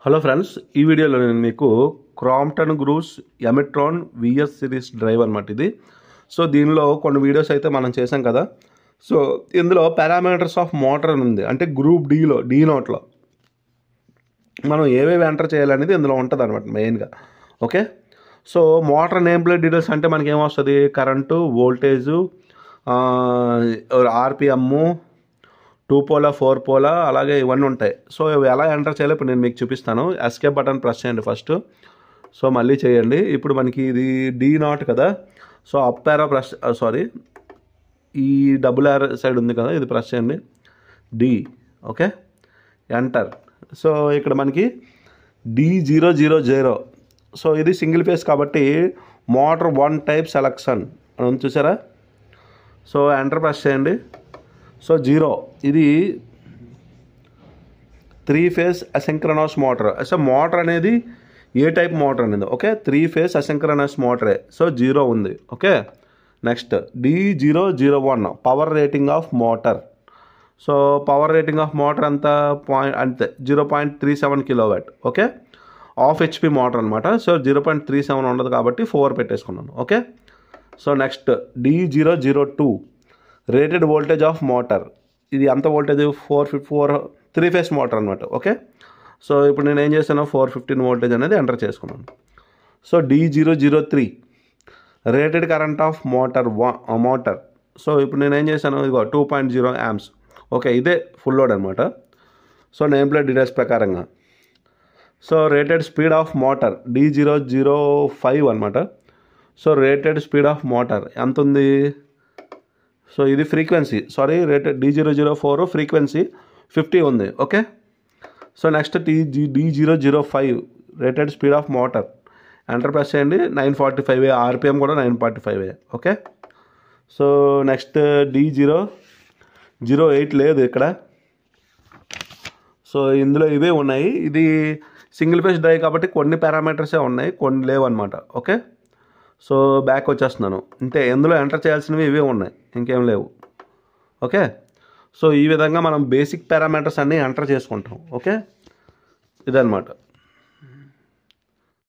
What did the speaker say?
Hello friends, ఈ వీడియోలో నేను మీకు క్రాంప్టన్ గ్రూస్ ఎమెట్రాన్ విఎస్ సిరీస్ డ్రైవ్ అనమాట ఇది. సో దీనిలో కొన్ని వీడియోస్ అయితే మనం చేసాం కదా. సో ఇందులో పారామీటర్స్ ఆఫ్ మోటార్ అని ఉంది, అంటే గ్రూప్ డి నోట్లో మనం ఏవేవి ఎంటర్ చేయాలనేది ఇందులో ఉంటుంది అనమాట మెయిన్గా. Okay, so motor name plate details అంటే మనకి ఏమొస్తుంది, కరెంటు, వోల్టేజు, ఆర్పిఎమ్, 2 పోలా 4 పోలా అలాగే ఇవన్నీ ఉంటాయి. సో ఇవి ఎలా ఎంటర్ చేయాలో ఇప్పుడు నేను మీకు చూపిస్తాను. ఎస్కేప్ బటన్ ప్రెస్ చేయండి ఫస్ట్. సో మళ్ళీ చేయండి. ఇప్పుడు మనకి ఇది డి నాట్ కదా. సో అప్ యారో ప్రెస్ ఈ డబుల్ యారో సైడ్ ఉంది కదా, ఇది ప్రెస్ చేయండి, డి. Okay, enter. సో ఇక్కడ మనకి D000. సో ఇది సింగిల్ ఫేస్ కాబట్టి మోటార్ 1 టైప్ సెలక్షన్ అని చూసారా. సో ఎంటర్ ప్రెస్ చేయండి. సో 0 ఇది 3 phase asynchronous motor. So motor అనేది ఏ టైప్ మోటార్ అనేది, ఓకే, 3 ఫేజ్ అసింక్రనస్ మోటరే. సో 0 ఉంది. Okay, next D001 power rating of motor. So power rating of motor అంతా అంతే 0.37 kilowatt. Okay, half HP motor అనమాట. So 0.37 ఉండదు కాబట్టి 4 పెట్టేసుకున్నాను. Okay, so next D002 rated voltage of motor. ఇది ఎంత వోల్టేజ్, 454 3 ఫేస్ మోటార్ అనమాట. ఓకే, సో ఇప్పుడు నేను ఏం చేశాను, 415 వోల్టేజ్ అనేది ఎంటర్ చేసుకున్నాను. So D003 rated current of motor. So ఇప్పుడు నేను ఏం చేశాను, ఇదిగో 2.0 amps. ఓకే, ఇదే ఫుల్ లోడ్ అనమాట. సో నేమ్ ప్లేట్ డీటెయిల్స్ ప్రకారంగా. So rated speed of motor D005 అనమాట. So rated speed of motor ఎంత ఉంది, సో ఇది ఫ్రీక్వెన్సీ, రేటెడ్ D004 ఫ్రీక్వెన్సీ 50 ఉంది. Okay, so next D005 rated speed of motor. Enter press చేయండి. 945 RPM కూడా 945. Okay, so next D008 లేదు ఇక్కడ. So ఇందులో ఇవే ఉన్నాయి. ఇది సింగిల్ ఫేజ్ డ్రైవ్ కాబట్టి కొన్ని పారామీటర్సే ఉన్నాయి, కొన్ని లేవు అనమాట. ఓకే, సో బ్యాక్ వచ్చేస్తున్నాను. అంతే, ఇందులో ఎంటర్ చేయాల్సినవి ఇవే ఉన్నాయి, ఇంకేం లేవు. ఓకే, సో ఈ విధంగా మనం బేసిక్ పారామీటర్స్ అన్నీ ఎంటర్ చేసుకుంటాం. ఓకే, ఇదన్నమాట.